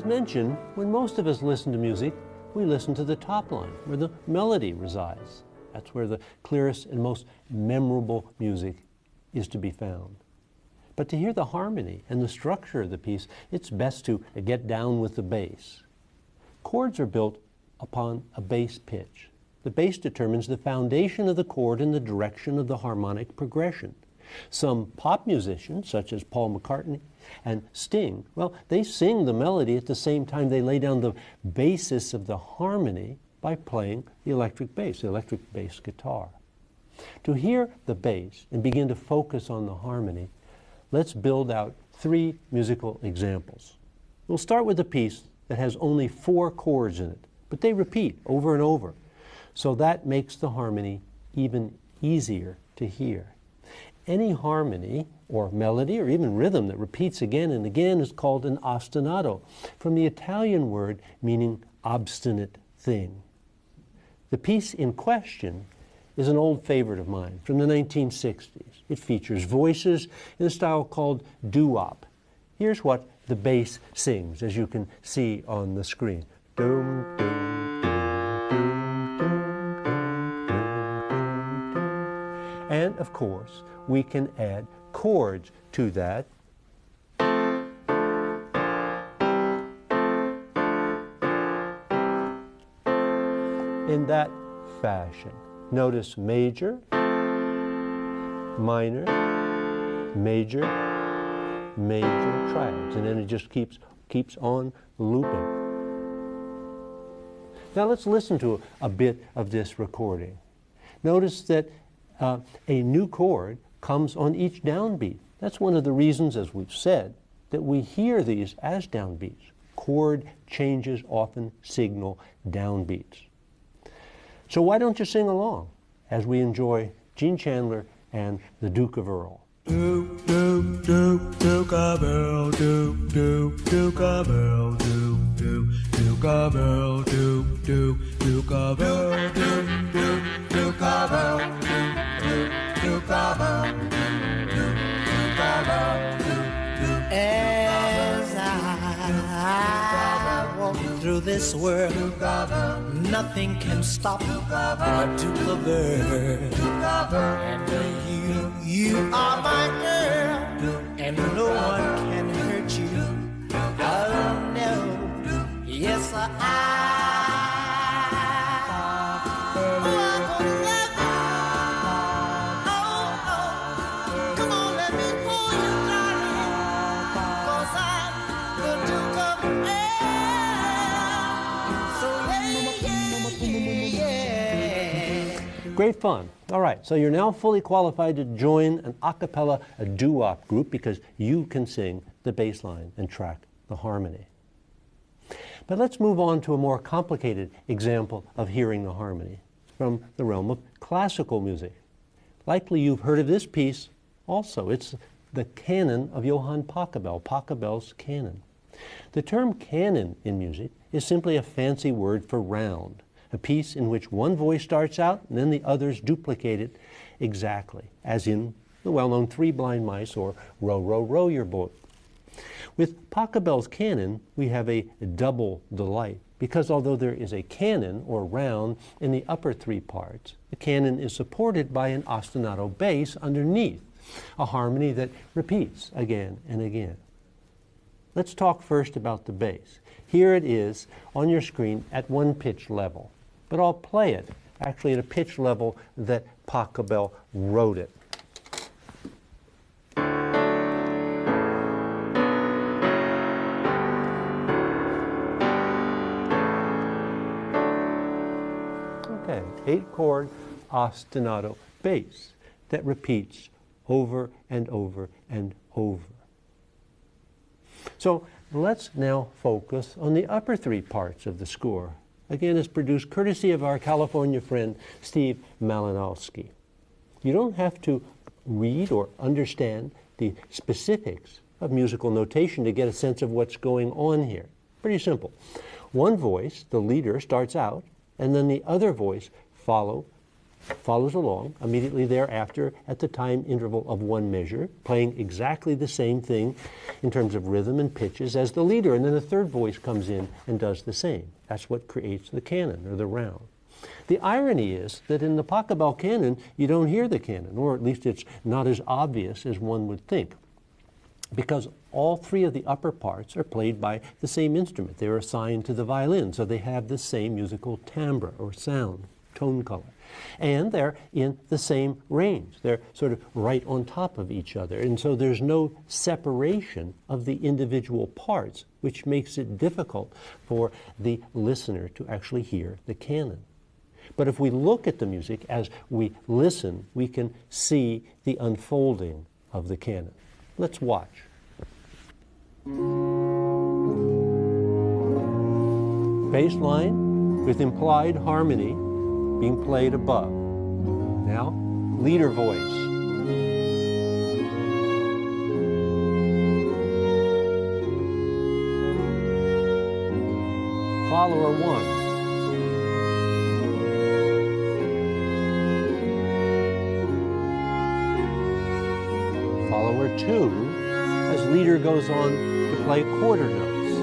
mentioned, when most of us listen to music, we listen to the top line, where the melody resides. That's where the clearest and most memorable music is to be found. But to hear the harmony and the structure of the piece, it's best to get down with the bass. Chords are built upon a bass pitch. The bass determines the foundation of the chord and the direction of the harmonic progression. Some pop musicians, such as Paul McCartney and Sting, well, they sing the melody at the same time they lay down the basis of the harmony by playing the electric bass guitar. To hear the bass and begin to focus on the harmony, let's build out 3 musical examples. We'll start with a piece that has only 4 chords in it, but they repeat over and over. So that makes the harmony even easier to hear. Any harmony or melody or even rhythm that repeats again and again is called an ostinato, from the Italian word meaning obstinate thing. The piece in question is an old favorite of mine from the 1960s. It features voices in a style called doo-wop. Here's what the bass sings, as you can see on the screen. Doom, doom, doom, doom, doom, doom, doom, doom. And of course, we can add chords to that. In that fashion. Notice major, minor, major, major triads, and then it just keeps on looping. Now let's listen to a bit of this recording. Notice that a new chord comes on each downbeat. That's one of the reasons, as we've said, that we hear these as downbeats. Chord changes often signal downbeats. So why don't you sing along as we enjoy Gene Chandler and the Duke of Earl? Duke of Earl, Duke of Earl, Duke of Earl, Duke of Earl, Duke of Earl, Duke of Earl, as I walk through this world, nothing can stop the Duke of Earl. And you are my girl, and no one can hurt you. Oh no, yes come on, let me hold you, darling, 'cause I'm the Duke of Earl. So yeah. Great fun. All right, so you're now fully qualified to join an a cappella, a doo-wop group, because you can sing the bass line and track the harmony. But let's move on to a more complicated example of hearing the harmony from the realm of classical music. Likely you've heard of this piece also. It's the Canon of Johann Pachelbel, Pachelbel's Canon. The term canon in music is simply a fancy word for round, a piece in which one voice starts out and then the others duplicate it exactly, as in the well-known Three Blind Mice or Row, Row, Row Your Boat. With Pachelbel's Canon, we have a double delight, because although there is a canon or round in the upper 3 parts, the canon is supported by an ostinato bass underneath, a harmony that repeats again and again. Let's talk first about the bass. Here it is on your screen at 1 pitch level, but I'll play it actually at a pitch level that Pachelbel wrote it. Okay, 8-chord ostinato bass that repeats over and over and over. So let's now focus on the upper 3 parts of the score. Again, it's produced courtesy of our California friend, Steve Malinowski. You don't have to read or understand the specifics of musical notation to get a sense of what's going on here. Pretty simple. One voice, the leader, starts out, and then the other voice follows follows along immediately thereafter at the time interval of one measure, playing exactly the same thing in terms of rhythm and pitches as the leader, and then the third voice comes in and does the same. That's what creates the canon, or the round. The irony is that in the Pachelbel Canon, you don't hear the canon, or at least it's not as obvious as one would think, because all three of the upper parts are played by the same instrument. They're assigned to the violin, so they have the same musical timbre or sound, tone color. And they're in the same range. They're sort of right on top of each other. And so there's no separation of the individual parts, which makes it difficult for the listener to actually hear the canon. But if we look at the music as we listen, we can see the unfolding of the canon. Let's watch. Bass line with implied harmony being played above. Now, leader voice. Follower 1. Follower 2, as leader goes on to play quarter notes,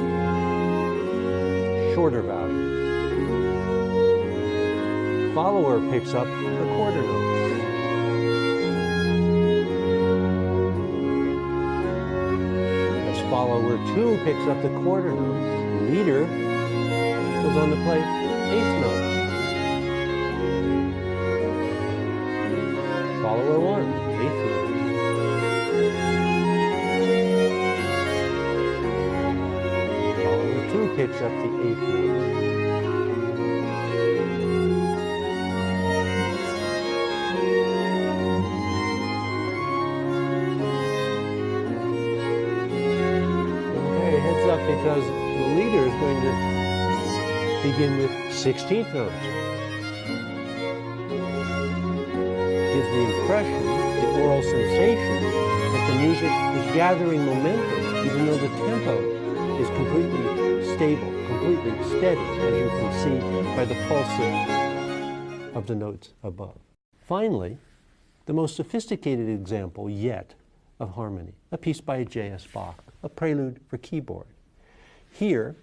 shorter values. Follower picks up the quarter notes. As follower 2 picks up the quarter notes, leader goes on to play eighth notes. Follower 1, eighth notes. Follower 2 picks up the eighth notes. Because the leader is going to begin with 16th notes. Gives the impression, the oral sensation, that the music is gathering momentum, even though the tempo is completely stable, completely steady, as you can see by the pulsing of the notes above. Finally, the most sophisticated example yet of harmony, a piece by JS Bach, a prelude for keyboard. Here,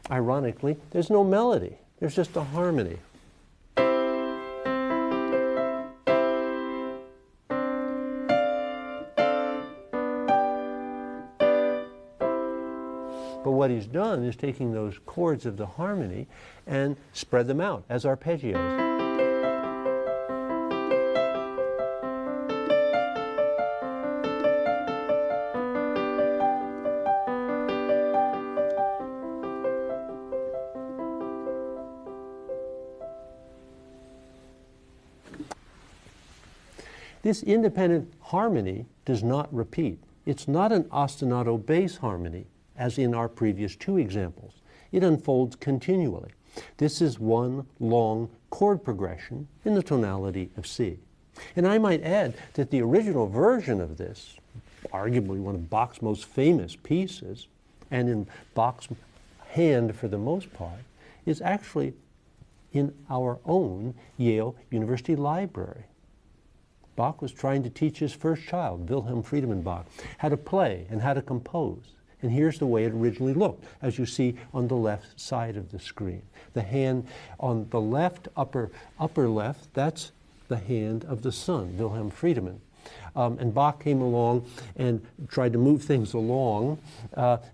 ironically, there's no melody. There's just a harmony. But what he's done is taking those chords of the harmony and spread them out as arpeggios. This independent harmony does not repeat. It's not an ostinato bass harmony, as in our previous two examples. It unfolds continually. This is one long chord progression in the tonality of C. And I might add that the original version of this, arguably one of Bach's most famous pieces, and in Bach's hand for the most part, is actually in our own Yale University Library. Bach was trying to teach his first child, Wilhelm Friedemann Bach, how to play and how to compose. And here's the way it originally looked, as you see on the left side of the screen. The hand on the left, upper left, that's the hand of the son, Wilhelm Friedemann. And Bach came along and tried to move things along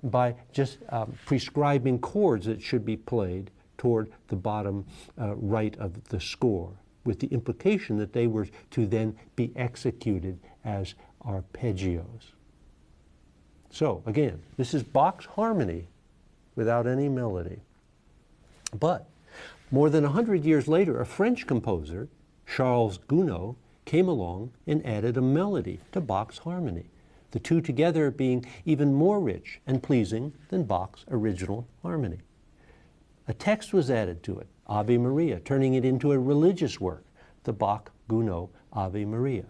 by just prescribing chords that should be played toward the bottom right of the score, with the implication that they were to then be executed as arpeggios. So, again, this is Bach's harmony without any melody. But more than 100 years later, a French composer, Charles Gounod, came along and added a melody to Bach's harmony, the two together being even more rich and pleasing than Bach's original harmony. A text was added to it, Ave Maria, turning it into a religious work, the Bach-Gounod Ave Maria.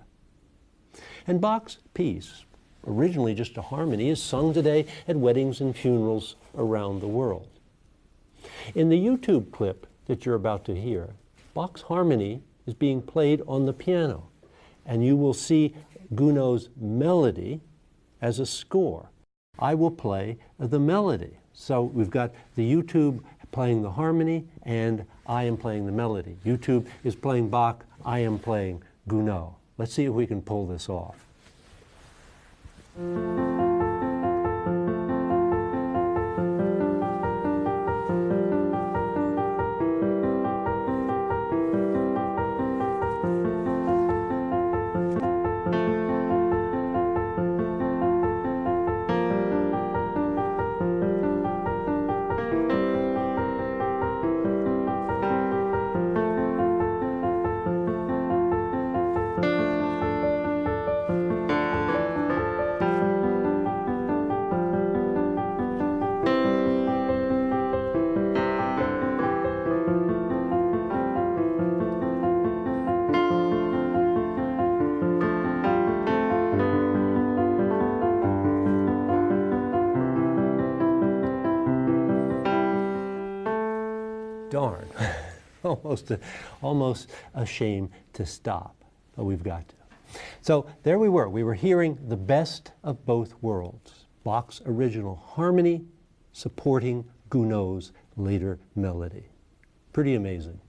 And Bach's piece, originally just a harmony, is sung today at weddings and funerals around the world. In the YouTube clip that you're about to hear, Bach's harmony is being played on the piano. And you will see Gounod's melody as a score. I will play the melody. So we've got the YouTube playing the harmony, and I am playing the melody. YouTube is playing Bach, I am playing Gounod. Let's see if we can pull this off. Darn, almost a shame to stop, but we've got to. So there we were hearing the best of both worlds. Bach's original harmony supporting Gounod's later melody. Pretty amazing.